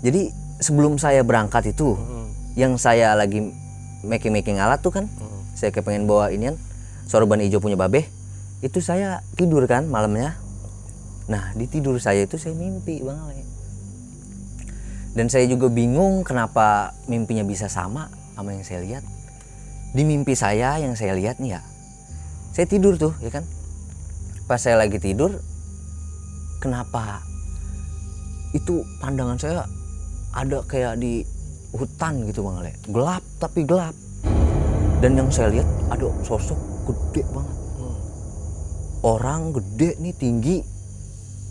Jadi sebelum saya berangkat itu, yang saya lagi making alat tuh kan, saya kepengen bawa inian sorban hijau punya Babe. Itu saya tidur kan malamnya. Nah di tidur saya itu saya mimpi Bang Ale. Dan saya juga bingung kenapa mimpinya bisa sama yang saya lihat. Di mimpi saya yang saya lihat nih ya, saya tidur tuh ya kan. Pas saya lagi tidur, kenapa itu pandangan saya ada kayak di hutan gitu Bang Ale. Gelap tapi gelap. Dan yang saya lihat ada sosok gede banget. Orang gede nih, tinggi,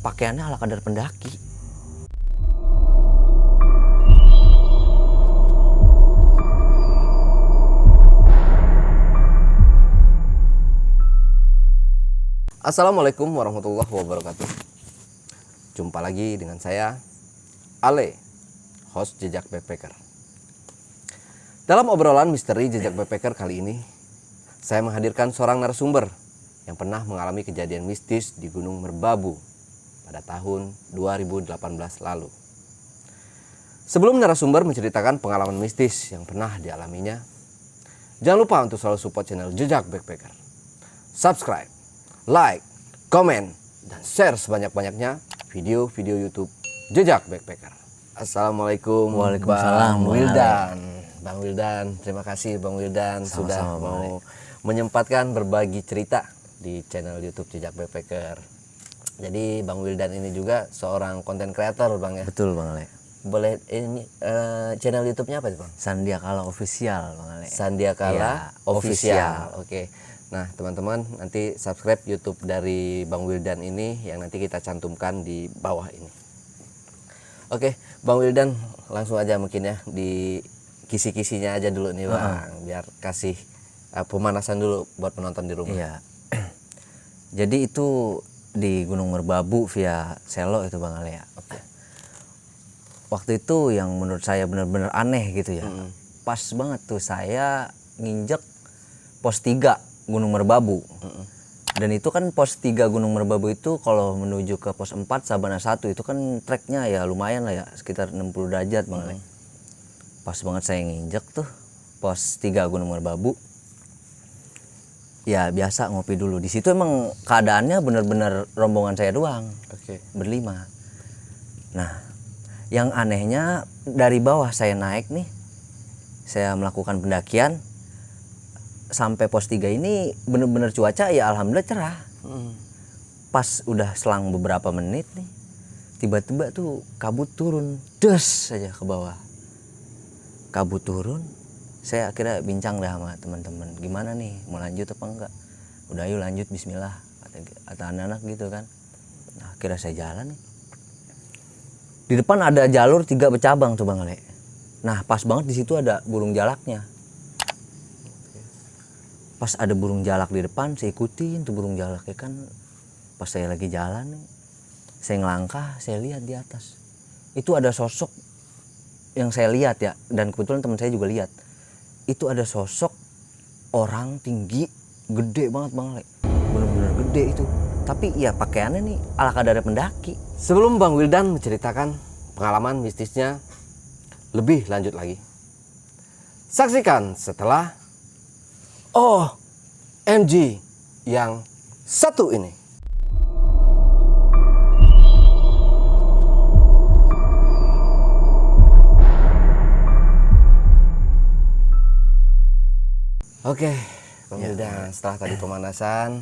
pakaiannya ala kadar pendaki. Assalamualaikum warahmatullahi wabarakatuh. Jumpa lagi dengan saya, Ale, host Jejak Backpacker. Dalam obrolan misteri Jejak Backpacker kali ini, saya menghadirkan seorang narasumber yang pernah mengalami kejadian mistis di Gunung Merbabu pada tahun 2018 lalu. Sebelum narasumber menceritakan pengalaman mistis yang pernah dialaminya, jangan lupa untuk selalu support channel Jejak Backpacker. Subscribe, like, komen, dan share sebanyak-banyaknya video-video YouTube Jejak Backpacker. Assalamualaikum. Waalaikumsalam, Bang Wildan. Bang Wildan, terima kasih Bang Wildan sudah mau menyempatkan berbagi cerita di channel YouTube Jejak Backpacker. Jadi Bang Wildan ini juga seorang konten kreator Bang ya. Betul Bang Ale. Boleh ini channel YouTube-nya apa sih Bang? Sandiakala Official Bang Ale. Sandiakala Ya, Official. Oke. Nah teman-teman nanti subscribe YouTube dari Bang Wildan ini yang nanti kita cantumkan di bawah ini. Oke, Bang Wildan langsung aja mungkin ya di kisi-kisinya aja dulu nih Bang, biar kasih pemanasan dulu buat penonton di rumah. Iya. Jadi itu di Gunung Merbabu via Selo itu Bang Ale ya. Oke. Waktu itu yang menurut saya benar-benar aneh gitu ya. Pas banget tuh saya nginjek pos 3 Gunung Merbabu. Dan itu kan pos 3 Gunung Merbabu itu kalau menuju ke pos 4 Sabana 1 itu kan treknya ya lumayan lah ya, sekitar 60 derajat Bang Ale. Pas banget saya nginjek tuh pos 3 Gunung Merbabu. Ya biasa ngopi dulu. Di situ emang keadaannya benar-benar rombongan saya doang. Oke. Berlima. Nah, yang anehnya dari bawah saya naik nih. Saya melakukan pendakian sampai pos 3 ini benar-benar cuaca ya alhamdulillah cerah. Pas udah selang beberapa menit nih, tiba-tiba tuh kabut turun, des saja ke bawah. Kabut turun, saya akhirnya bincang dah sama teman-teman, gimana nih mau lanjut apa enggak? Udah yuk lanjut bismillah kata anak-anak gitu kan. Nah, akhirnya saya jalan nih. Di depan ada jalur 3 bercabang tuh Bang Ale. Nah pas banget di situ ada burung jalaknya. Pas ada burung jalak di depan saya ikutin tuh burung jalaknya kan. Pas saya lagi jalan nih, saya ngelangkah, saya lihat di atas itu ada sosok yang saya lihat ya, dan kebetulan teman saya juga lihat. Itu ada sosok orang tinggi, gede banget Bang Ale. Bener-bener gede itu. Tapi ya pakaiannya nih ala kadar pendaki. Sebelum Bang Wildan menceritakan pengalaman mistisnya lebih lanjut lagi, saksikan setelah OMG yang satu ini. Oke, Bang Wildan, setelah tadi pemanasan,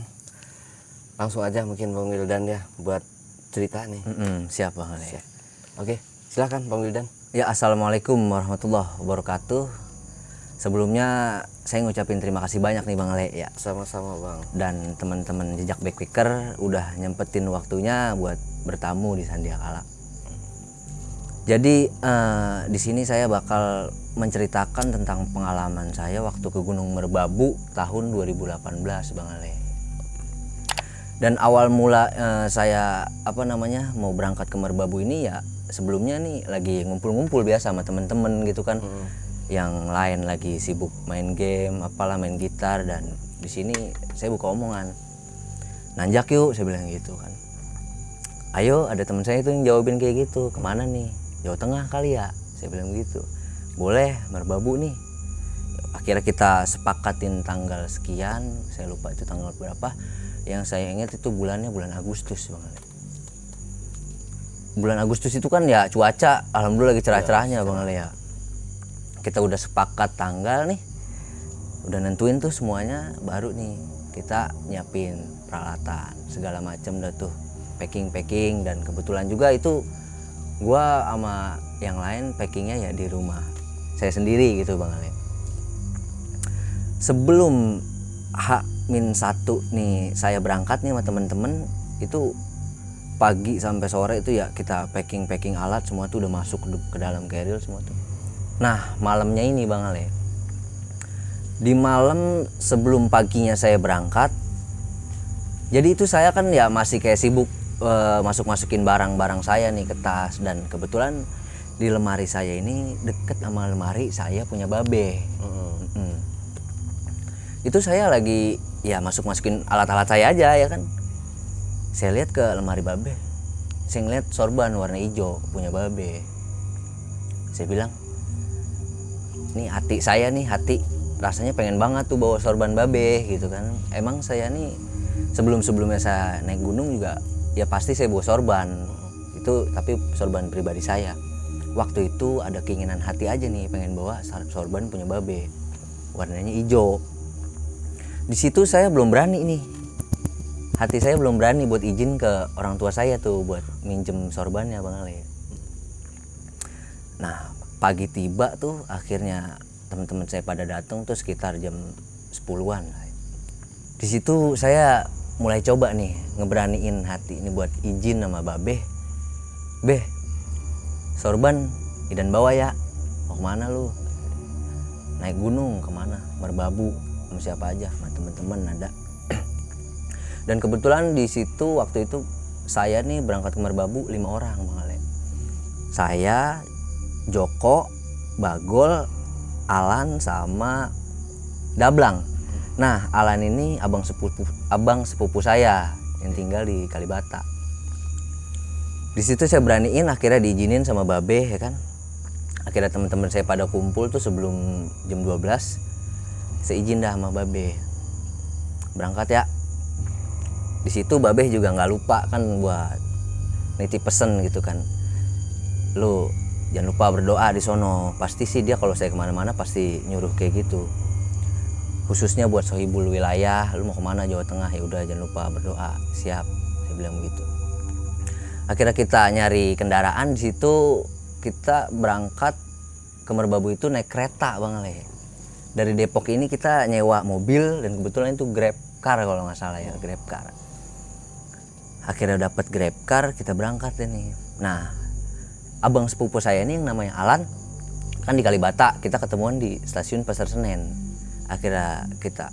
langsung aja mungkin Bang Wildan ya buat cerita nih. Siap Bang Ale. Siap. Oke, silakan Bang Wildan. Ya assalamualaikum warahmatullahi wabarakatuh. Sebelumnya saya ngucapin terima kasih banyak nih Bang Ale ya. Sama-sama Bang. Dan teman-teman Jejak Backpacker udah nyempetin waktunya buat bertamu di Sandiakala. Jadi di sini saya bakal menceritakan tentang pengalaman saya waktu ke Gunung Merbabu tahun 2018 Bang Ale. Dan awal mula saya mau berangkat ke Merbabu ini ya sebelumnya nih lagi ngumpul-ngumpul biasa sama temen-temen gitu kan. Yang lain lagi sibuk main game, apalah main gitar, dan di sini saya buka omongan. Nanjak yuk, saya bilang gitu kan. Ayo, ada teman saya itu yang jawabin kayak gitu. Kemana nih? Jawa Tengah kali ya, saya bilang gitu. Boleh, Merbabu nih. Akhirnya kita sepakatin tanggal sekian, saya lupa itu tanggal berapa. Yang saya ingat itu bulannya bulan Agustus Bang Ale. Bulan Agustus itu kan ya cuaca alhamdulillah lagi cerah-cerahnya Bang Ale ya. Kita udah sepakat tanggal nih, udah nentuin tuh semuanya, baru nih kita nyiapin peralatan segala macam dah tuh, packing, dan kebetulan juga itu gua sama yang lain packingnya ya di rumah saya sendiri gitu Bang Ale. Sebelum H-1 nih saya berangkat nih sama temen-temen, itu pagi sampai sore itu ya kita packing alat semua tuh udah masuk ke dalam carrier semua tuh. Nah malamnya ini Bang Ale, di malam sebelum paginya saya berangkat, jadi itu saya kan ya masih kayak sibuk masukin barang-barang saya nih ke tas, dan kebetulan di lemari saya ini deket sama lemari saya punya babe. Itu saya lagi ya masukin alat-alat saya aja ya kan. Saya lihat ke lemari babe, saya ngeliat sorban warna hijau punya babe. Saya bilang, nih hati saya nih, hati rasanya pengen banget tuh bawa sorban babe gitu kan. Emang saya nih sebelumnya saya naik gunung juga ya pasti saya bawa sorban itu, tapi sorban pribadi saya. Waktu itu ada keinginan hati aja nih pengen bawa sorban punya babe warnanya hijau. Di situ saya belum berani nih, hati saya belum berani buat izin ke orang tua saya tuh buat minjem sorbannya Bang Ale. Nah pagi tiba tuh akhirnya teman-teman saya pada datang tuh sekitar jam 10-an. Di situ saya mulai coba nih ngeberaniin hati ini buat izin sama babe. Beh, sorban idan bawa ya. Mau kemana lu? Naik gunung kemana? Merbabu. Sama siapa aja? Sama teman-teman ada. Dan kebetulan di situ waktu itu saya nih berangkat ke Merbabu 5 orang Bang Ale. Saya, Joko, Bagol, Alan sama Dablang. Nah Alan ini abang sepupu saya yang tinggal di Kalibata. Di situ saya beraniin, akhirnya diizinin sama babe ya kan. Akhirnya teman-teman saya pada kumpul tuh sebelum jam 12. Saya izin dah sama babe, berangkat ya. Di situ babe juga nggak lupa kan buat nitip pesen gitu kan. Lu jangan lupa berdoa di sono. Pasti sih dia kalau saya kemana-mana pasti nyuruh kayak gitu. Khususnya buat sohibul wilayah, lu mau kemana Jawa Tengah ya udah jangan lupa berdoa. Siap, saya bilang begitu. Akhirnya kita nyari kendaraan. Di situ kita berangkat ke Merbabu itu naik kereta Bang Ale. Dari Depok ini kita nyewa mobil, dan kebetulan itu Grab Car kalau nggak salah ya, Grab Car. Akhirnya dapat Grab Car, kita berangkat deh nih. Nah abang sepupu saya ini yang namanya Alan kan di Kalibata, kita ketemuan di stasiun Pasar Senen. Akhirnya kita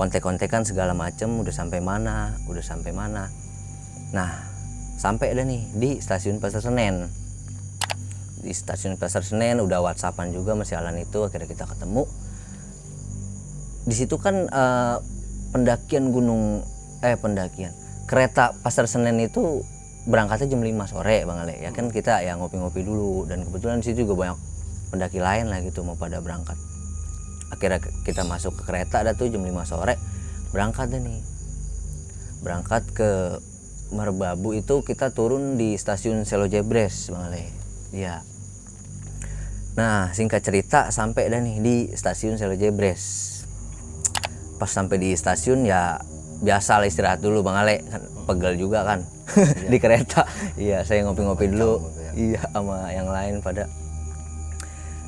kontek-kontekan segala macem, udah sampai mana. Nah sampai dah nih di stasiun Pasar Senen. Di stasiun Pasar Senen udah WhatsAppan juga masih Alan itu. Akhirnya kita ketemu di situ kan pendakian kereta Pasar Senen itu berangkatnya jam 5 sore Bang Ale ya kan. Kita ya ngopi-ngopi dulu, dan kebetulan di situ juga banyak pendaki lain lah gitu mau pada berangkat. Akhirnya kita masuk ke kereta ada tuh jam 5 sore, berangkat deh nih. Berangkat ke Merbabu itu kita turun di stasiun Selo Jebres Bang Ale. Iya. Nah, singkat cerita sampai dah nih di stasiun Selo Jebres. Pas sampai di stasiun ya biasa lah istirahat dulu Bang Ale, kan pegel juga kan. Di kereta. Iya, saya ngopi-ngopi dulu. Iya, sama yang lain pada.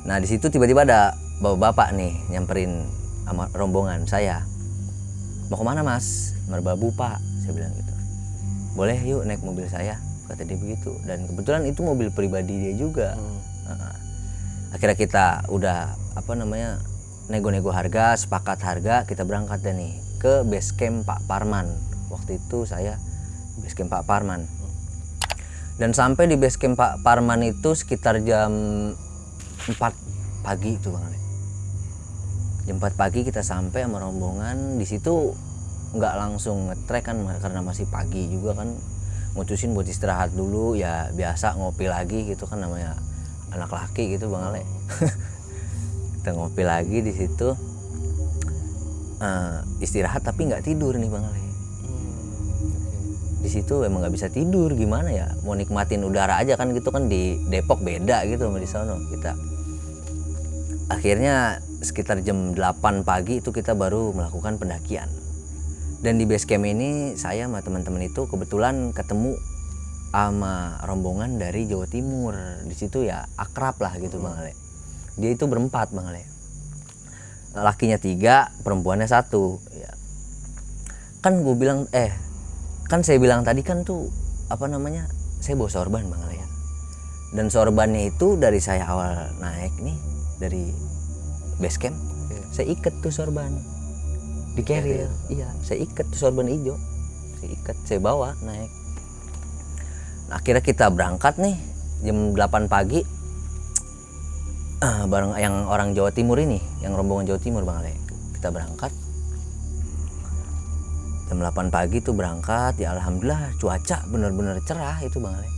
Nah, di situ tiba-tiba ada bapak-bapak nih nyamperin sama rombongan saya. Mau kemana Mas? Merbabu Pak, saya bilang gitu. Boleh yuk naik mobil saya, kata dia begitu. Dan kebetulan itu mobil pribadi dia juga. Akhirnya kita udah nego-nego harga, sepakat harga, kita berangkat deh nih ke base camp Pak Parman. Waktu itu saya base camp Pak Parman. Dan sampai di base camp Pak Parman itu sekitar jam 4 pagi itu Bang Ale. Jam 4 pagi kita sampai sama rombongan. Di situ nggak langsung nge-trek kan karena masih pagi juga kan. Mutusin buat istirahat dulu ya, biasa ngopi lagi gitu kan, namanya anak laki gitu Bang Ale. Kita ngopi lagi di situ, istirahat tapi nggak tidur nih Bang Ale. Di situ emang nggak bisa tidur, gimana ya, mau nikmatin udara aja kan gitu kan, di Depok beda gitu sama di sono kita. Akhirnya sekitar jam 8 pagi itu kita baru melakukan pendakian. Dan di base camp ini saya sama teman-teman itu kebetulan ketemu sama rombongan dari Jawa Timur. Di situ ya akrab lah gitu Bang Ale. Dia itu berempat Bang Ale. Lakinya 3, perempuannya 1 ya. Kan gue bilang kan saya bilang tadi kan tuh apa namanya, saya bawa sorban Bang Ale ya. Dan sorbannya itu dari saya awal naik nih dari base camp, saya ikat tuh sorban di carrier. Iya, saya ikat tuh sorban hijau, saya ikat, saya bawa naik. Nah, akhirnya kita berangkat nih jam 8 pagi bareng yang orang Jawa Timur ini, yang rombongan Jawa Timur Bang Ale. Kita berangkat jam 8 pagi tuh berangkat, ya alhamdulillah cuaca bener-bener cerah itu Bang Ale.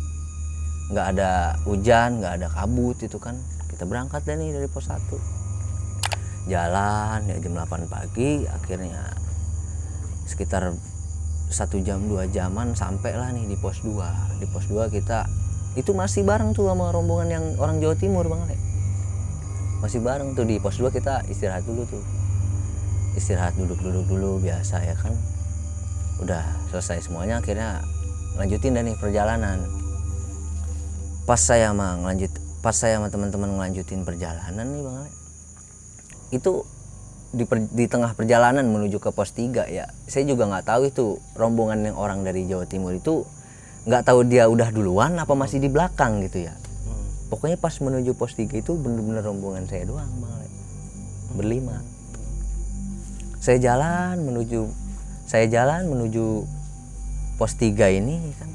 Nggak ada hujan, nggak ada kabut itu kan. Kita berangkat deh nih dari pos 1. Jalan ya jam 8 pagi, akhirnya sekitar 1 jam 2 jaman sampai lah nih di pos 2. Di pos 2 kita itu masih bareng tuh sama rombongan yang orang Jawa Timur Bang Ale. Masih bareng tuh di pos 2, kita istirahat dulu tuh. Istirahat duduk-duduk dulu biasa ya kan. Udah selesai semuanya, akhirnya lanjutin dah nih perjalanan. Pas saya sama teman-teman ngelanjutin perjalanan nih Bang Ale, itu di tengah perjalanan menuju ke pos 3 ya, saya juga nggak tahu itu rombongan yang orang dari Jawa Timur itu, nggak tahu dia udah duluan apa masih di belakang gitu ya. Pokoknya pas menuju pos 3 itu bener-bener rombongan saya doang Bang Ale, berlima. Saya jalan menuju pos 3 ini kan.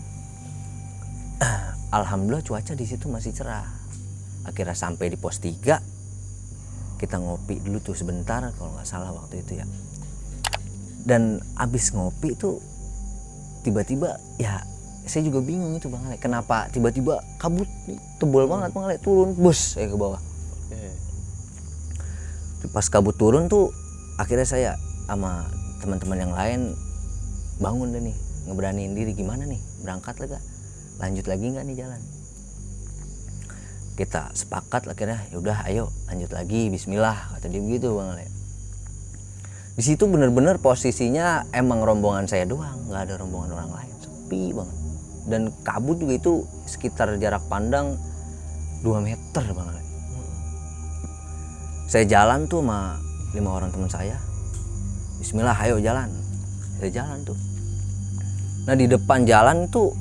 Alhamdulillah cuaca di situ masih cerah. Akhirnya sampai di pos 3, kita ngopi dulu tuh sebentar kalau nggak salah waktu itu ya. Dan abis ngopi tuh tiba-tiba ya saya juga bingung itu Bang Ale, kenapa tiba-tiba kabut tebal banget Bang Ale, turun bus saya ke bawah. Pas kabut turun tuh akhirnya saya sama teman-teman yang lain bangun deh nih, ngeberaniin diri, gimana nih, berangkat lah gak, lanjut lagi nggak nih jalan. Kita sepakat akhirnya, yaudah ayo lanjut lagi, bismillah, kata dia begitu Bang Ale. Di situ bener-bener posisinya emang rombongan saya doang, nggak ada rombongan orang lain, sepi banget. Dan kabut juga itu sekitar jarak pandang 2 meter Bang Ale. Saya jalan tuh sama 5 orang teman saya, bismillah ayo jalan. Saya jalan tuh. Nah di depan jalan tuh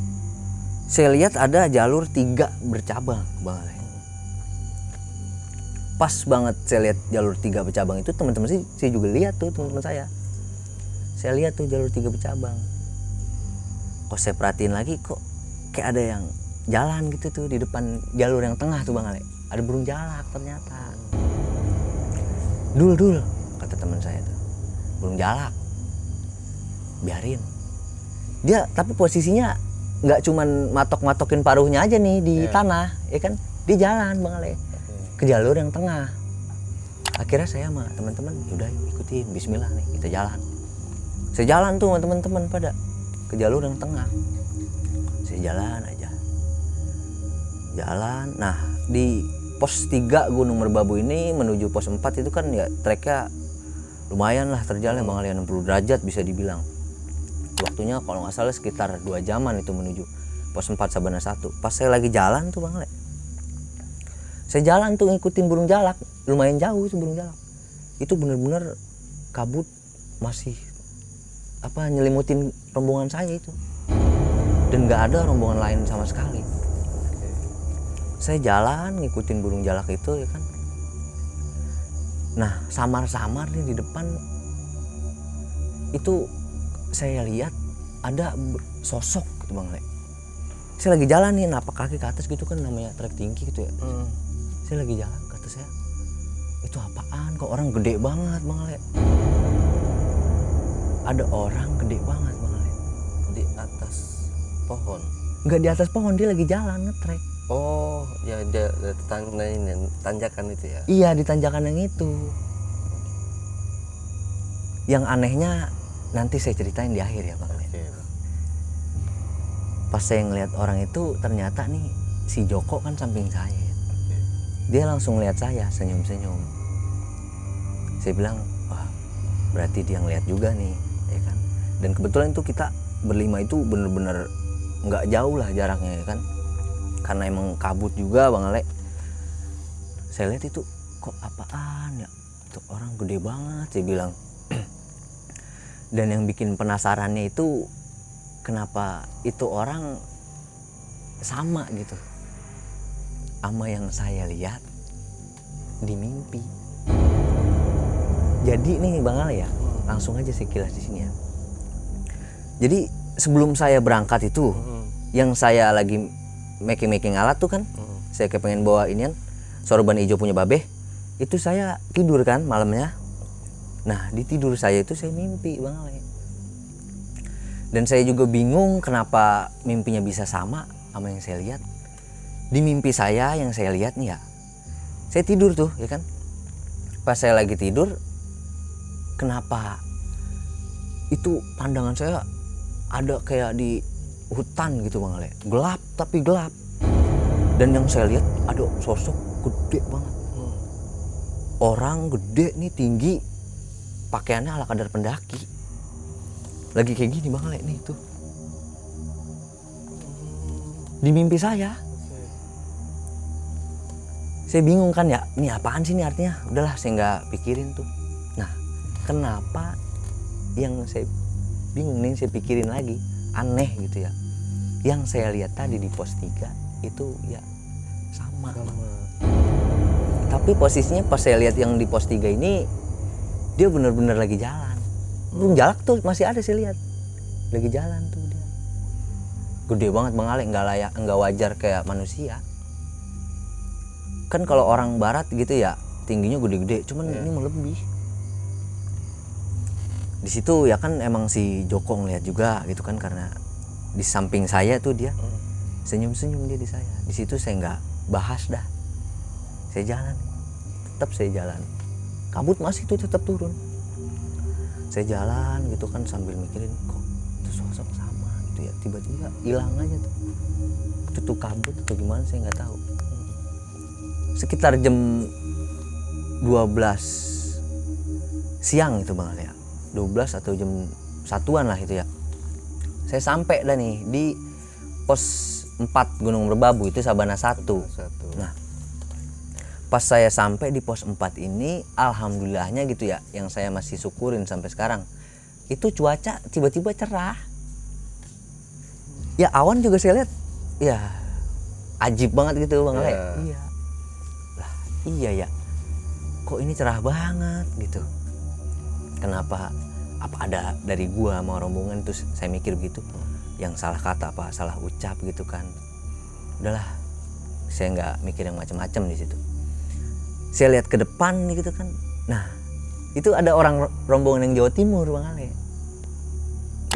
saya lihat ada jalur 3 bercabang Bang Ale. Pas banget saya lihat jalur 3 bercabang itu, teman-teman saya juga lihat tuh, teman-teman saya. Saya lihat tuh jalur 3 bercabang. Kok saya perhatiin lagi, kok kayak ada yang jalan gitu tuh di depan jalur yang tengah tuh Bang Ale. Ada burung jalak ternyata. Dul, kata teman saya tuh. Burung jalak. Biarin. Dia tapi posisinya nggak cuman matok-matokin paruhnya aja nih di tanah, ya kan? Dia jalan Bang Ale ke jalur yang tengah. Akhirnya saya sama teman-teman, udah ikutin, bismillah nih kita jalan. Saya jalan tuh sama teman-teman pada ke jalur yang tengah. Saya jalan aja. Jalan. Nah, di pos 3 Gunung Merbabu ini menuju pos 4 itu kan ya treknya lumayan lah terjalnya Bang Ale, 60 derajat bisa dibilang. Waktunya kalau nggak salah sekitar 2 jaman itu menuju pos 4 Sabana 1. Pas saya lagi jalan tuh Bang Ale, saya jalan tuh ngikutin burung jalak, lumayan jauh itu burung jalak. Itu bener-bener kabut masih nyelimutin rombongan saya itu. Dan nggak ada rombongan lain sama sekali. Saya jalan ngikutin burung jalak itu ya kan. Nah samar-samar nih di depan itu saya lihat ada sosok gitu Bang Ale. Saya lagi jalan nih, napak kaki ke atas gitu kan, namanya trek tinggi gitu ya. Saya lagi jalan, kata saya, itu apaan? Kok orang gede banget Bang Ale? Ada orang gede banget Bang Ale. Di atas pohon? Nggak di atas pohon, dia lagi jalan ngetrek. Oh, ya dia tanjakan itu ya. Iya, di tanjakan yang itu. Yang anehnya nanti saya ceritain di akhir ya Bang. Oke. Pas saya ngeliat orang itu ternyata nih si Joko kan samping saya. Dia langsung lihat saya senyum-senyum. Saya bilang, wah berarti dia ngeliat juga nih, ya kan. Dan kebetulan itu kita berlima itu bener-bener nggak jauh lah jaraknya, ya kan. Karena emang kabut juga Bang Ale. Saya lihat itu kok apaan ya, itu orang gede banget saya bilang. Dan yang bikin penasarannya itu kenapa itu orang sama gitu sama yang saya lihat di mimpi. Jadi nih Bang Ale ya, langsung aja saya kilas di sini ya. Jadi sebelum saya berangkat itu, yang saya lagi making alat tuh kan, saya kayak pengen bawa inian sorban hijau punya Babe. Itu saya tidur kan malamnya. Nah di tidur saya itu saya mimpi Bang Ale. Dan saya juga bingung kenapa mimpinya bisa sama yang saya lihat. Di mimpi saya yang saya lihat nih ya, saya tidur tuh ya kan. Pas saya lagi tidur, kenapa itu pandangan saya ada kayak di hutan gitu Bang Ale. Gelap tapi gelap. Dan yang saya lihat ada sosok gede banget. Orang gede nih, tinggi, pakaiannya ala kadar pendaki. Lagi kayak gini Bang Ale nih tuh. Di mimpi saya. Saya bingung kan ya, ini apaan sih ini artinya? Udahlah saya nggak pikirin tuh. Nah, kenapa yang saya bingung nih saya pikirin lagi, aneh gitu ya. Yang saya lihat tadi di pos 3 itu ya sama. Tapi posisinya pas saya lihat yang di pos 3 ini dia bener-bener lagi jalan. Belum jalan tuh masih ada saya lihat. Lagi jalan tuh dia. Gede banget Bang Ale, nggak wajar kayak manusia. Kan kalau orang barat gitu ya tingginya gede-gede, cuman ini melebih. Di situ ya kan emang si Joko ngeliat juga gitu kan, karena di samping saya tuh dia senyum-senyum dia di saya. Di situ saya nggak bahas dah. Saya jalan, tetap saya jalan. Kabut masih tuh tetap turun. Saya jalan gitu kan sambil mikirin kok itu sosok sama gitu ya, tiba-tiba hilang aja tuh. Itu kabut atau gimana saya nggak tahu. Sekitar jam 12 siang itu Bang Ale ya. 12 atau jam 1-an lah itu ya. Saya sampai dah nih di pos 4 Gunung Merbabu, itu Sabana 1. Nah, pas saya sampai di pos 4 ini, alhamdulillahnya gitu ya, yang saya masih syukurin sampai sekarang, itu cuaca tiba-tiba cerah. Ya awan juga saya lihat, ya ajib banget gitu Bang Ale. Iya. Lah, iya ya. Kok ini cerah banget gitu. Kenapa? Apa ada dari gua sama rombongan? Terus saya mikir begitu. Yang salah kata apa, salah ucap gitu kan. Udahlah, saya nggak mikir yang macam-macam di situ. Saya lihat ke depan gitu kan. Nah, itu ada orang rombongan yang Jawa Timur Bang Ale.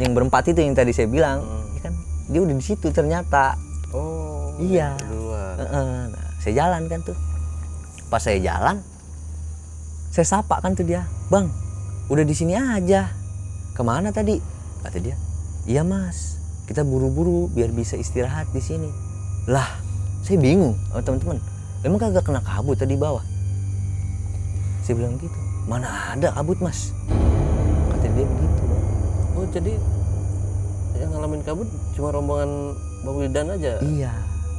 Yang berempat itu yang tadi saya bilang, ya kan dia udah di situ ternyata. Oh, iya. Nah, saya jalan kan tuh. Pas saya jalan, saya sapa kan tuh dia, Bang, udah di sini aja. Kemana tadi? Kata dia, iya Mas, kita buru-buru biar bisa istirahat di sini. Lah, saya bingung sama teman-teman. Emang kagak kena kabut tadi bawah? Saya bilang gitu. Mana ada kabut Mas? Kata dia begitu. Oh, jadi yang ngalamin kabut cuma rombongan Bang Wildan aja? Iya,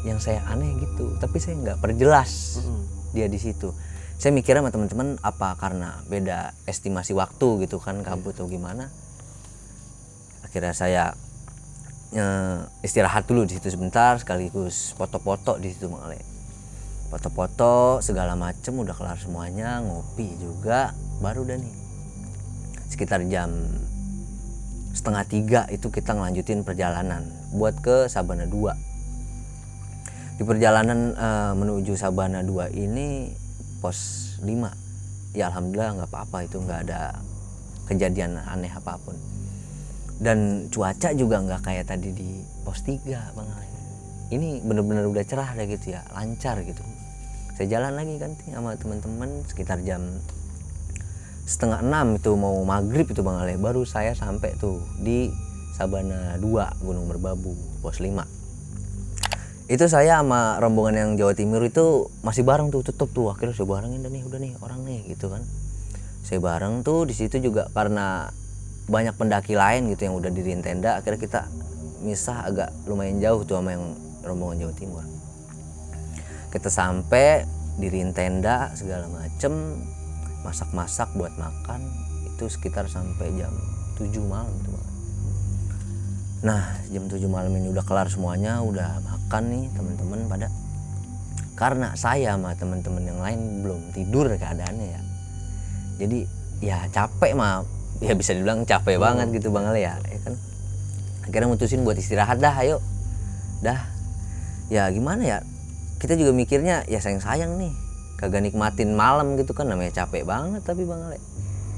yang saya aneh gitu. Tapi saya nggak perjelas dia di situ. Saya mikirnya sama teman-teman apa karena beda estimasi waktu gitu kan, kabut atau gimana. Akhirnya saya istirahat dulu di situ sebentar, sekaligus foto-foto di situ Bang Ale. Foto-foto segala macem udah kelar semuanya, ngopi juga, baru udah nih. Sekitar jam 2:30 itu kita ngelanjutin perjalanan buat ke Sabana 2. Di perjalanan menuju Sabana 2 ini pos 5. Ya alhamdulillah nggak apa-apa, itu nggak ada kejadian aneh apapun. Dan cuaca juga nggak kayak tadi di pos 3 Bang Ale. ini bener-bener udah cerah dah gitu ya, lancar gitu. Saya jalan lagi kan sama teman-teman sekitar jam 5:30 itu mau maghrib itu Bang Ale, baru saya sampai tuh di Sabana 2 Gunung Merbabu pos 5. Itu saya sama rombongan yang Jawa Timur itu masih bareng tuh, tetep tuh akhirnya saya barengin udah nih orang nih gitu kan. Saya bareng tuh di situ juga karena banyak pendaki lain gitu yang udah diriin tenda, akhirnya kita misah agak lumayan jauh tuh sama yang rombongan Jawa Timur. Kita sampai diriin tenda segala macem, masak-masak buat makan, itu sekitar sampai jam 7 malam tuh Bang. Nah jam 7 malam ini udah kelar semuanya, udah makan nih teman-teman pada. Karena saya sama teman-teman yang lain belum tidur keadaannya ya. Jadi ya capek mah, ya bisa dibilang capek banget gitu Bang Ale ya kan. Akhirnya mutusin buat istirahat dah, ayo. Dah. Ya gimana ya? Kita juga mikirnya ya sayang-sayang nih, kagak nikmatin malam gitu kan, namanya capek banget tapi Bang Ale.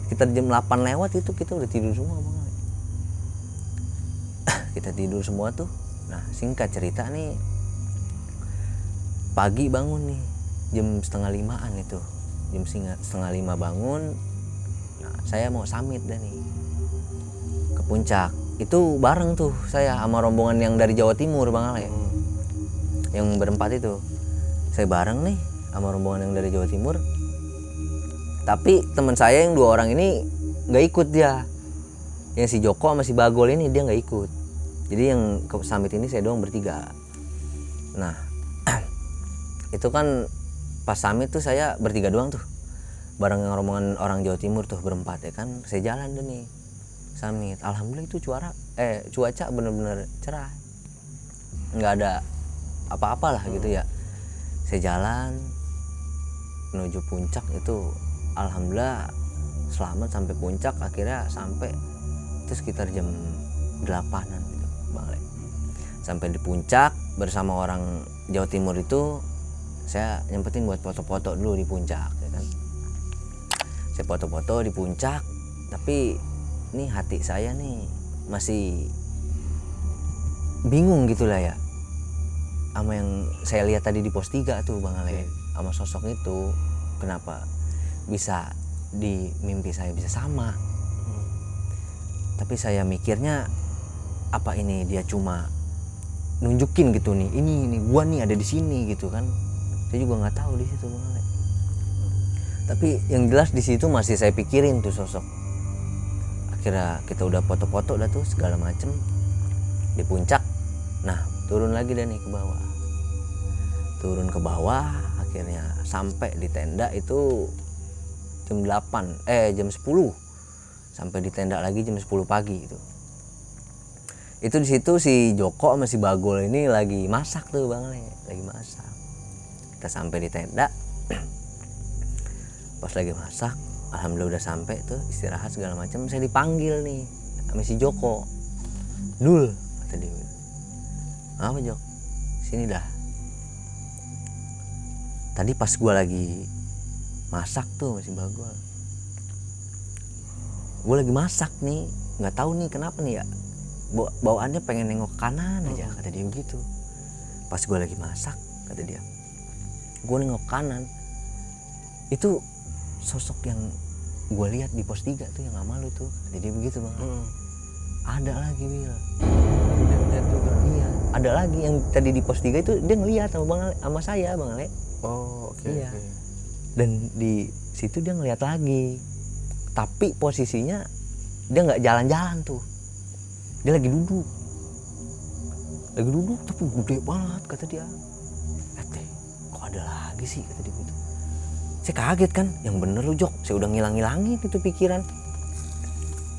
Kita jam 8 lewat itu kita udah tidur semua Bang Ale. Kita tidur semua tuh. Nah singkat cerita nih, pagi bangun nih jam 4:30-an itu, jam 4:30 bangun. Nah saya mau summit dah nih ke puncak. Itu bareng tuh saya sama rombongan yang dari Jawa Timur Bang Ale, yang berempat itu. Saya bareng nih sama rombongan yang dari Jawa Timur, tapi teman saya yang 2 orang ini nggak ikut dia. Yang si Joko sama si Bagol ini dia nggak ikut. Jadi yang ke summit ini saya doang bertiga. Nah itu kan pas summit tuh saya bertiga doang tuh, bareng yang rombongan orang Jawa Timur tuh berempat ya kan. Saya jalan deh nih summit, alhamdulillah itu cuaca bener-bener cerah, nggak ada apa-apa lah gitu ya. Saya jalan menuju puncak itu, alhamdulillah selamat sampai puncak. Akhirnya sampai itu sekitar jam 8-an gitu Bang Ale. Sampai di puncak bersama orang Jawa Timur itu, saya nyempetin buat foto-foto dulu di puncak ya kan. Saya foto-foto di puncak, tapi nih hati saya nih masih bingung gitulah ya sama yang saya lihat tadi di pos 3 tuh Bang Ale, sama sosok itu kenapa bisa di mimpi saya bisa sama. Tapi saya mikirnya apa ini dia cuma nunjukin gitu nih, ini gua nih ada di sini gitu kan. Saya juga nggak tahu di situ Bang Ale. Tapi yang jelas di situ masih saya pikirin tuh sosok. Akhirnya kita udah foto-foto dah tuh segala macem di puncak. Nah turun lagi dah nih ke bawah. Turun ke bawah, akhirnya sampai di tenda itu jam 10. Sampai di tenda lagi jam 10 pagi itu. Itu di situ si Joko sama si Bagol ini lagi masak tuh Bang Ale, lagi masak. Kita sampai di tenda. Pas lagi masak, alhamdulillah udah sampai tuh, istirahat segala macam. Saya dipanggil nih sama si Joko. Dul, kata dia. Apa Jok? Sini dah. Tadi pas gua lagi masak tuh masih Bagol. Gua lagi masak nih, nggak tahu nih kenapa nih ya. Bawaannya pengen nengok kanan aja, kata dia begitu. Pas gue lagi masak, kata dia, gue nengok kanan, itu sosok yang gue lihat di pos 3 tuh yang sama lu tuh, kata dia begitu Bang. Ada lagi Wil. Iya, ada lagi yang tadi di pos 3 itu dia ngelihat sama saya Bang Ale. Oh oke. Iya. Dan di situ dia ngelihat lagi, tapi posisinya dia nggak jalan-jalan tuh. Dia lagi duduk tapi gede banget, kata dia. Kok ada lagi sih, kata dia gitu. Saya kaget kan, yang bener lu Jok, saya udah ngilang-ngilangin itu pikiran.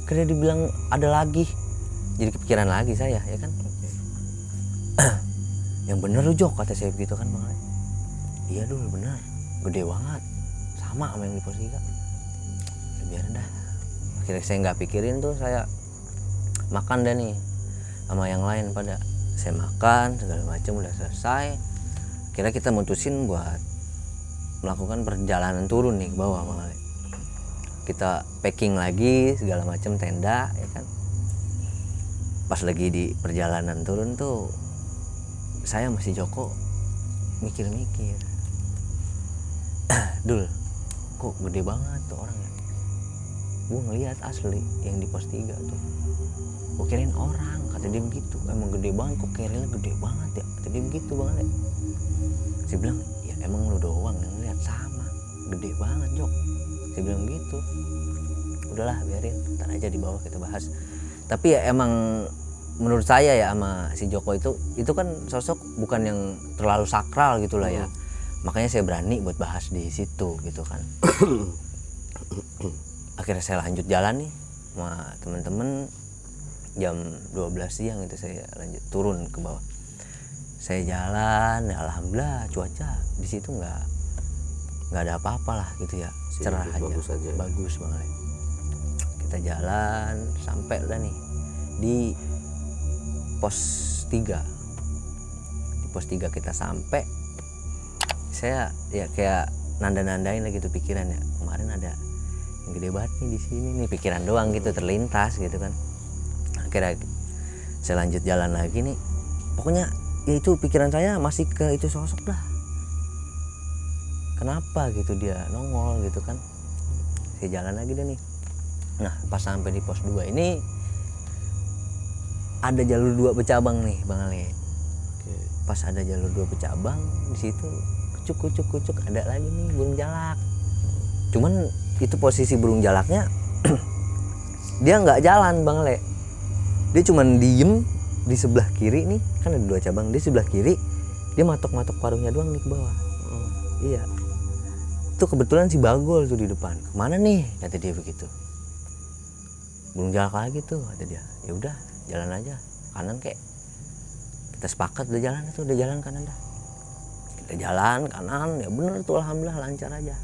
Karena dia bilang ada lagi, jadi kepikiran lagi saya ya kan. Yang bener lu Jok, kata saya begitu kan Bang Ale. Iya dul bener, gede banget, sama yang di pos 3. Biarin dah. Akhirnya saya nggak pikirin tuh, saya makan dah nih sama yang lain pada. Saya makan segala macam udah selesai. Kira kita mutusin buat melakukan perjalanan turun nih ke bawah Bang Ale. Kita packing lagi segala macam tenda ya kan. Pas lagi di perjalanan turun tuh saya masih Joko mikir-mikir, Dul, kok gede banget tuh orangnya. Gue ngeliat asli yang di pos 3 tuh, gue kirain orang, kata dia begitu. Emang gede banget, kok kerilnya gede banget ya, kata dia begitu Bang Ale. Saya bilang, ya emang lu doang yang lihat, sama gede banget Jok. Saya bilang gitu. Udahlah biarin, ntar aja di bawah kita bahas. Tapi ya emang menurut saya ya sama si Joko itu kan sosok bukan yang terlalu sakral gitu lah ya. Makanya saya berani buat bahas di situ gitu kan. Akhirnya saya lanjut jalan nih sama teman-teman. Jam 12 siang itu saya lanjut turun ke bawah. Saya jalan, ya alhamdulillah cuaca di situ nggak ada apa-apa lah gitu ya, cerah aja, bagus banget. Kita jalan sampai lah nih di pos 3. Di pos 3 kita sampai, saya ya kayak nanda-nandain lah gitu pikiran ya, kemarin ada yang gede banget nih di sini nih, pikiran doang gitu terlintas gitu kan. Akhirnya saya lanjut jalan lagi nih, pokoknya ya itu pikiran saya masih ke itu sosok lah, kenapa gitu dia nongol gitu kan. Saya jalan lagi deh nih. Nah pas sampai di pos 2 ini ada jalur 2 bercabang nih Bang Ale. Pas ada jalur 2 bercabang, di situ kucuk ada lagi nih burung jalak. Cuman itu posisi burung jalaknya dia nggak jalan Bang Ale, dia cuman diem di sebelah kiri nih, kan ada 2 cabang, di sebelah kiri dia matok paruhnya doang nih ke bawah. Iya, itu kebetulan si Bagol tuh di depan. Kemana nih kata dia begitu, burung jalak lagi tuh kata dia. Ya udah jalan aja kanan kek, kita sepakat udah jalan kanan dah. Kita jalan kanan, ya bener tuh alhamdulillah lancar aja.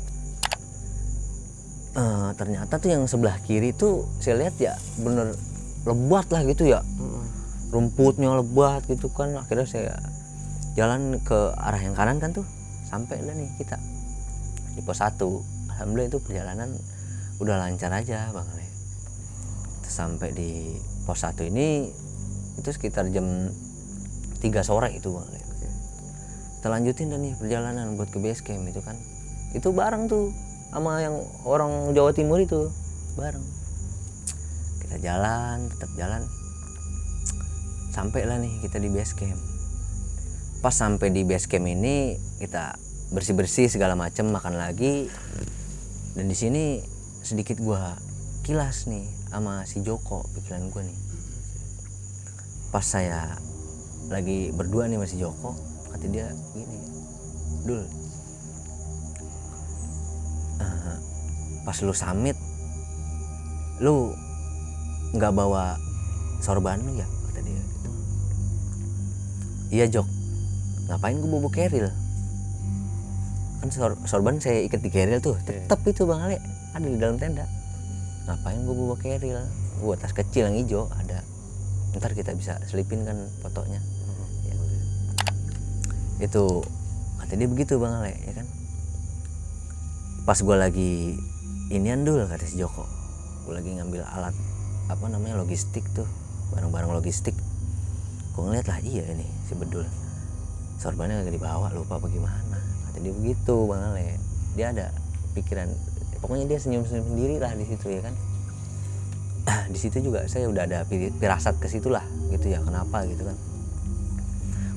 Ternyata tuh yang sebelah kiri tuh saya lihat ya bener lebat lah gitu ya, rumputnya lebat gitu kan. Akhirnya saya jalan ke arah yang kanan kan tuh, sampai lah nih kita di pos 1. Alhamdulillah itu perjalanan udah lancar aja Bang Ale. Sampai di pos 1 ini itu sekitar jam 3 sore itu Bang Ale. Kita lanjutin dan nih perjalanan buat ke base camp itu kan. Itu bareng tuh sama yang orang Jawa Timur itu, bareng. Kita jalan, tetap jalan. Sampai lah nih kita di base camp. Pas sampai di base camp ini kita bersih-bersih segala macam, makan lagi. Dan di sini sedikit gua kilas nih sama si Joko pikiran gua nih. Pas saya lagi berdua nih sama si Joko, kata dia gini, Dul, pas lu summit lu nggak bawa sorban lu ya, kata dia gitu. Iya Jok, ngapain gue bawa keril, kan sorban saya ikat di keril tuh, tetap itu Bang Ale ada di dalam tenda. Ngapain gue bawa keril, gue tas kecil yang hijau ada, ntar kita bisa selipin kan fotonya. Ya. Itu kata dia begitu Bang Ale ya kan. Pas gue lagi inian Dul, kata si Joko, gue lagi ngambil alat apa namanya logistik tuh, barang-barang logistik. Gue ngeliat lah, iya ini si Bedul sorbannya gak dibawa, lupa apa gimana, kata dia begitu Bang Ale. Dia ada pikiran, pokoknya dia senyum-senyum sendiri lah di situ ya kan. Di situ juga saya udah ada firasat ke situ lah gitu ya, kenapa gitu kan.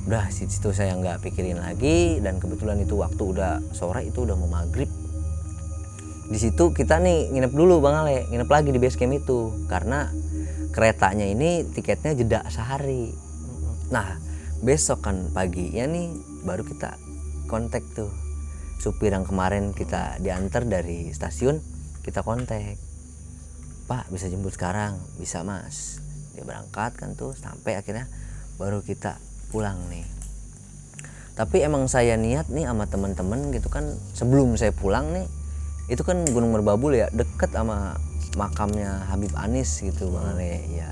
Udah situ saya nggak pikirin lagi, dan kebetulan itu waktu udah sore, itu udah mau maghrib. Di situ kita nih nginep dulu Bang Ale, nginep lagi di base camp itu karena keretanya ini tiketnya jeda sehari. Nah besok kan paginya nih baru kita kontak tuh supir yang kemarin kita diantar dari stasiun. Kita kontak, Pak bisa jemput sekarang? Bisa Mas. Dia berangkat kan tuh, sampai akhirnya baru kita pulang nih. Tapi emang saya niat nih sama teman-teman gitu kan, sebelum saya pulang nih, itu kan Gunung Merbabu ya, deket sama makamnya Habib Anis gitu Bang Ale ya.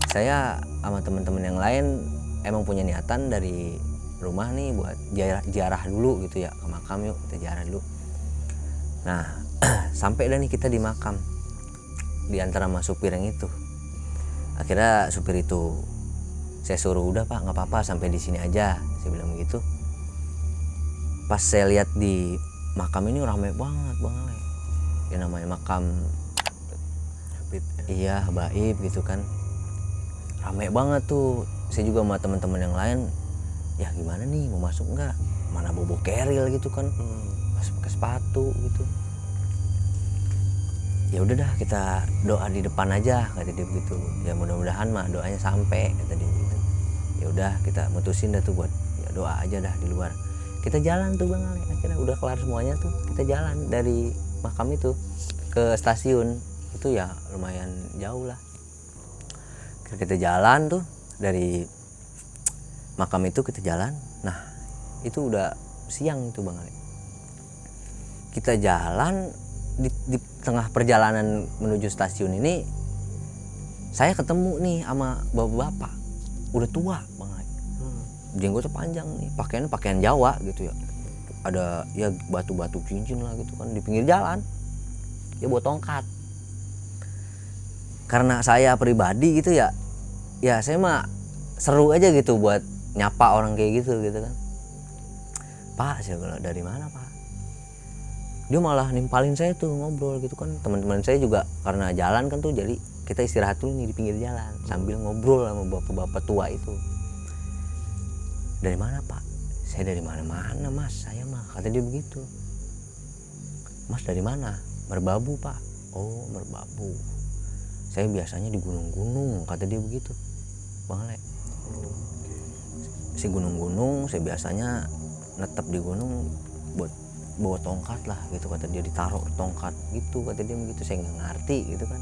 Saya sama teman-teman yang lain emang punya niatan dari rumah nih buat ziarah dulu gitu ya ke makam, yuk kita ziarah dulu. Nah sampai dah nih kita di makam, di antara sama supir yang itu. Akhirnya supir itu Saya suruh udah Pak, nggak apa-apa sampai di sini aja, saya bilang begitu. Pas saya lihat di makam ini ramai banget Bang Ale. Ya namanya makam Habib ya. iya Habaib gitu kan, ramai banget tuh. Saya juga sama teman-teman yang lain, ya gimana nih mau masuk nggak, mana bobo keril gitu kan, masuk pakai sepatu gitu. Ya udah dah kita doa di depan aja kata dia begitu, ya mudah-mudahan mah doanya sampai kata dia begitu. Ya udah kita mutusin dah tuh buat ya doa aja dah di luar. Kita jalan tuh Bang Ale, akhirnya udah kelar semuanya tuh, kita jalan dari makam itu ke stasiun itu ya lumayan jauh lah. Kita jalan tuh dari makam itu kita jalan, nah itu udah siang tuh Bang Ale. Kita jalan di tengah perjalanan menuju stasiun ini, saya ketemu nih sama bapak-bapak udah tua Bang Ale. Jenggotnya panjang nih, pakaiannya pakaian Jawa gitu ya, ada ya batu-batu cincin lah gitu kan di pinggir jalan. Dia bawa tongkat. Karena saya pribadi gitu ya, ya saya mah seru aja gitu buat nyapa orang kayak gitu kan. Pak, saya bilang dari mana Pak? Dia malah nimpalin saya tuh ngobrol gitu kan. Teman-teman saya juga karena jalan kan tuh, jadi kita istirahat dulu nih di pinggir jalan sambil ngobrol sama bapak-bapak tua itu. Dari mana Pak? Saya dari mana-mana Mas, saya mah, kata dia begitu. Mas dari mana? Merbabu Pak. Oh Merbabu. Saya biasanya di gunung-gunung, kata dia begitu Bang Ale. Si gunung-gunung saya biasanya netep di gunung buat bawa tongkat lah gitu, kata dia, ditaruh tongkat gitu, kata dia begitu. Saya nggak ngerti gitu kan.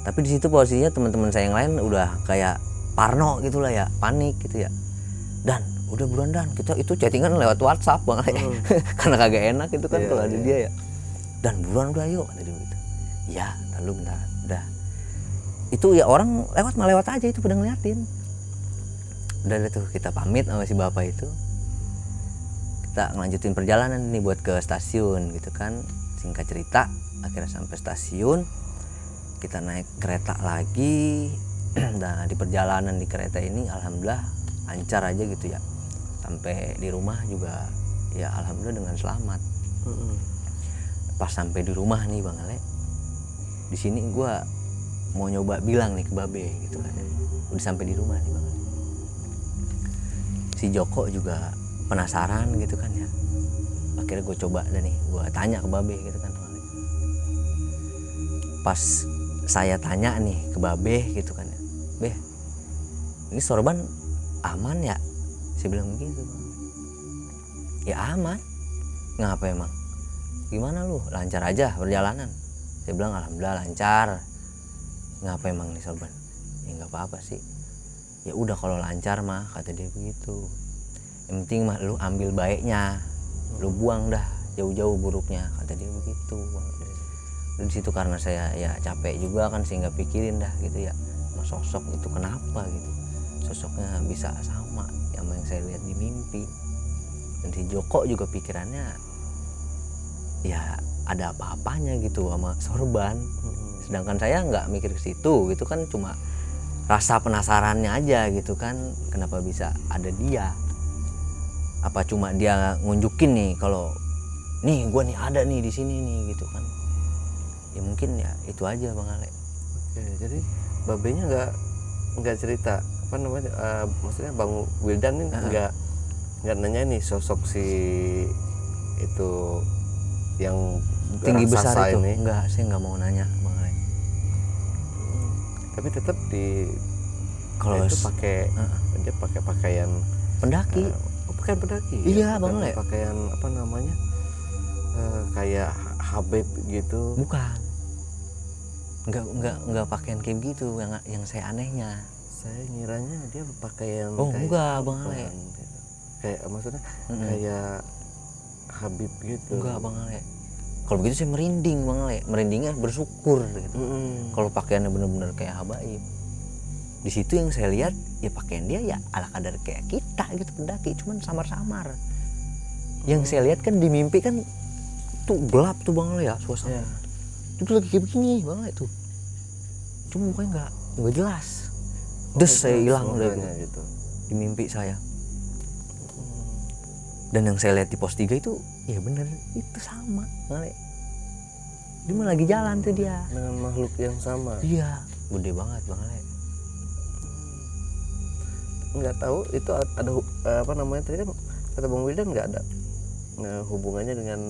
Tapi di situ posisinya teman-teman saya yang lain udah kayak parno gitulah ya, panik gitu ya. Dan udah buruan Dan, kita itu chattingan lewat WhatsApp Bang Ale. Karena kagak enak itu kan kalau ada dia ya. Dan buruan udah yuk, kata dia begitu. Ya lalu bentar udah. Itu ya orang lewat aja itu pada ngeliatin. Udah tuh kita pamit sama si bapak itu. Kita ngelanjutin perjalanan nih buat ke stasiun gitu kan. Singkat cerita akhirnya sampai stasiun, kita naik kereta lagi. Nah di perjalanan di kereta ini alhamdulillah lancar aja gitu ya, sampai di rumah juga ya alhamdulillah dengan selamat. Pas sampai di rumah nih Bang Ale, di sini gue mau nyoba bilang nih ke Babe gitu kan, udah sampai di rumah nih Bang Ale. Si Joko juga penasaran gitu kan ya, akhirnya gue coba dan nih gue tanya ke Babe gitu kan. Pas saya tanya nih ke Babe gitu kan ya, Beh ini sorban aman ya? Saya bilang begitu. Ya aman. Ngapa emang? Gimana lu? Lancar aja perjalanan? Saya bilang alhamdulillah lancar. Ngapa emang nih sorban? Ya nggak apa-apa sih. Ya udah kalau lancar mah, kata dia begitu. Yang penting mah lu ambil baiknya, lu buang dah jauh-jauh buruknya, kata dia begitu. Dan di situ karena saya ya capek juga kan, sehingga pikirin dah gitu ya, mas sosok itu kenapa gitu, sosoknya bisa sama yang saya lihat di mimpi. Dan si Joko juga pikirannya ya ada apa-apanya gitu sama sorban. Sedangkan saya nggak mikir ke situ gitu kan, cuma rasa penasarannya aja gitu kan, kenapa bisa ada dia. Apa cuma dia ngunjukin nih kalau nih gue nih ada nih di sini nih gitu kan. Ya mungkin ya itu aja Bang Ale. Oke, jadi babenya nggak cerita apa namanya, maksudnya Bang Wildan ini nggak nanya nih sosok si itu yang tinggi besar itu ini. Enggak, saya nggak mau nanya Bang Ale. Tapi tetap di kalau itu pakai dia pakai pakaian pendaki. Pakaian pendaki. Iya ya? Bang Ale. Pakaian apa namanya, kayak Habib gitu. Bukan. Enggak pakaian kayak gitu yang saya anehnya. Saya ngiranya dia pakaian Oh kayak enggak Bang Ale. gitu. Kayak maksudnya kayak Habib gitu. Enggak Bang Ale. Kalau begitu saya merinding Bang Ale. Merindingnya bersyukur gitu. Kalau pakaiannya benar-benar kayak Habaib. Di situ yang saya lihat ya pakaian dia ya ala kadar kayak kita gitu pendaki, cuman samar-samar. Yang saya lihat kan di mimpi kan tuh gelap tuh Bang Ale ya suasana. Itu lagi kayak begini Bang Ale tuh. Cuma mukanya nggak jelas. Des saya hilang udah gitu. di mimpi saya. Dan yang saya lihat di pos 3 itu ya bener itu sama Bang Ale. Dia mah lagi jalan tuh dia Dengan makhluk yang sama. iya gede banget Bang Ale. Nggak tahu itu ada apa namanya tadi kan kata Bang Wildan nggak ada hubungannya dengan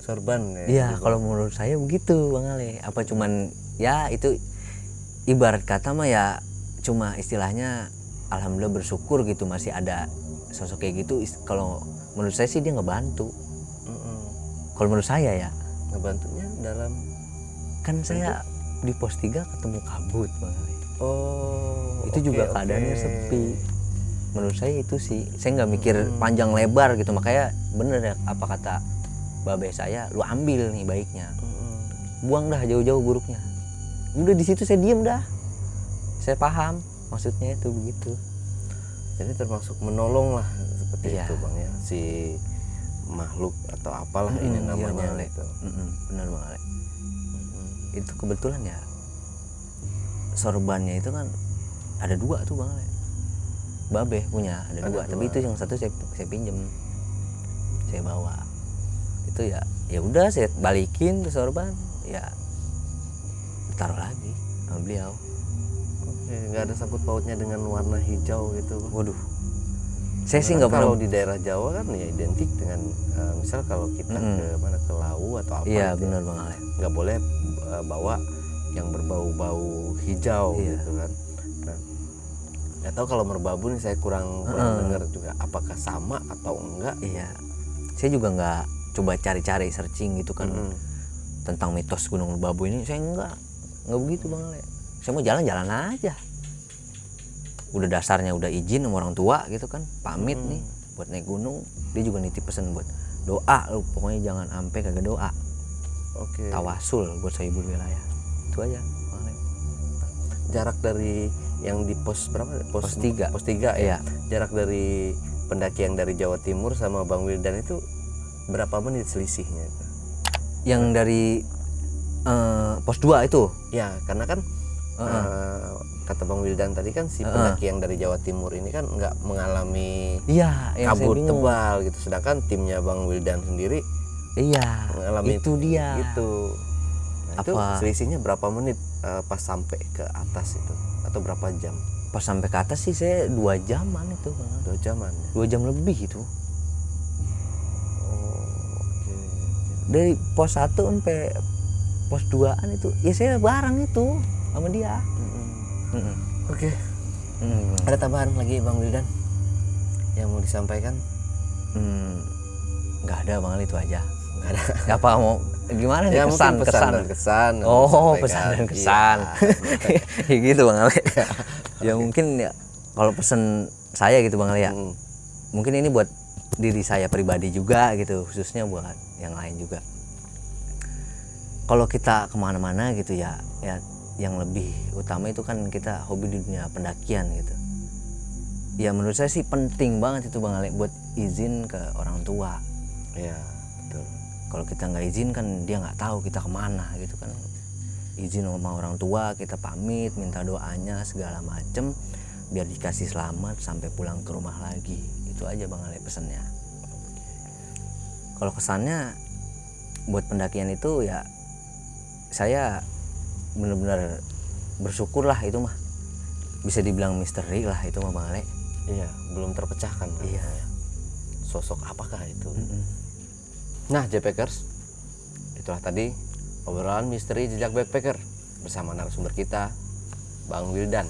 sorban ya. Iya kalau menurut saya begitu Bang Ale. Apa cuman ya itu ibarat kata mah ya cuma istilahnya alhamdulillah bersyukur gitu masih ada sosok kayak gitu. Kalau menurut saya sih dia ngebantu. Kalau menurut saya ya Ngebantunya dalam kan saya di pos 3 ketemu kabut Bang Ale. Itu oke, juga keadaannya sepi. Menurut saya itu sih saya nggak mikir panjang lebar gitu, makanya bener ya apa kata babe saya, lu ambil nih baiknya, buang dah jauh-jauh buruknya. Udah di situ saya diem dah, saya paham maksudnya itu begitu. Jadi termasuk menolong lah seperti Iya. itu Bang ya, si makhluk atau apalah ini namanya iya, gitu. Benar Bang Ale. Itu kebetulan ya sorbannya itu kan ada 2 tuh Bang Ale. Babe punya ada 2, tapi itu yang satu saya pinjem, saya bawa. Itu ya udah saya balikin ke sorban, ya taruh lagi sama beliau. Oke, nggak ada sangkut pautnya dengan warna hijau gitu Bang. Waduh, saya sih nggak pernah. Kalau di daerah Jawa kan ya identik dengan misal kalau kita ke mana ke Lau atau apa Iya gitu, benar Bang Ale. nggak boleh bawa yang berbau-bau hijau Iya. gitu kan. Nah, nggak tahu kalau merbabu nih saya kurang dengar juga apakah sama atau enggak. Iya, saya juga nggak coba cari-cari searching gitu kan tentang mitos Gunung Merbabu ini. Saya nggak begitu Bang Ale. Saya mau jalan-jalan aja. Udah dasarnya udah izin sama orang tua gitu kan, pamit nih buat naik gunung. Dia juga nitip pesan buat doa lu, pokoknya jangan sampai kagak doa. Oke. Tawasul buat sahibul wilayah. Itu aja Bang Ale. Jarak dari yang di pos berapa? Pos 3. Pos 3 ya. Iya. Jarak dari pendaki yang dari Jawa Timur sama Bang Wildan itu berapa menit selisihnya? Yang dari pos 2 itu. Ya, karena kan kata Bang Wildan tadi kan si pendaki yang dari Jawa Timur ini kan nggak mengalami Iya, yang saya kabut bingung. tebal gitu, sedangkan timnya Bang Wildan sendiri Iya, mengalami itu dia. gitu. Nah, itu Apa? selisihnya berapa menit pas sampai ke atas itu atau berapa jam? Pas sampai ke atas sih saya 2 jaman itu Bang. 2 jaman ya? 2 jam lebih itu. Oke. Dari pos 1 sampai pos 2an itu ya saya bareng itu sama dia. Oke. Ada tambahan lagi Bang Wildan yang mau disampaikan? Nggak ada Bang Ali, itu aja. Nggak ada. Apa mau gimana nih Ya, kesan mungkin pesan dan kesan yang mau Oh, disampaikan. pesan dan kesan. Ya gitu Bang Ali. Ya mungkin ya kalau pesan saya gitu Bang Ali ya. Mungkin ini buat diri saya pribadi juga gitu, khususnya buat yang lain juga. Kalau kita kemana-mana gitu ya yang lebih utama itu kan kita hobi di dunia pendakian gitu. Ya menurut saya sih penting banget itu Bang Ali buat izin ke orang tua. Ya, betul. Kalau kita nggak izin kan dia nggak tahu kita kemana gitu kan. Izin sama orang tua, kita pamit, minta doanya segala macem biar dikasih selamat sampai pulang ke rumah lagi. Itu aja Bang Ali pesannya. Kalau kesannya buat pendakian itu ya saya benar-benar bersyukur lah, itu mah bisa dibilang misteri lah itu mah Bang Ale. Iya, belum terpecahkan kan. Iya. Sosok apakah itu? Nah, JPackers, itulah tadi obrolan misteri jejak backpacker bersama narasumber kita Bang Wildan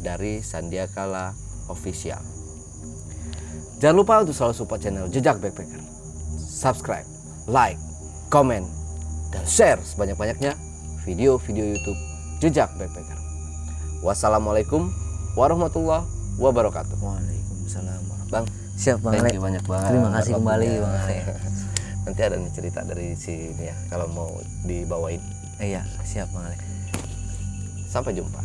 dari Sandiakala Official. Jangan lupa untuk selalu support channel Jejak Backpacker. Subscribe, like, komen, dan share sebanyak-banyaknya video-video YouTube Jejak Backpacker. Wassalamualaikum warahmatullahi wabarakatuh. Waalaikumsalam. Bang, Siap Bang Ale. thank you banyak banget. Terima kasih kembali waktunya. Bang Ale. Nanti ada nih cerita dari sini ya kalau mau dibawain. Iya, siap Bang Ale. Sampai jumpa.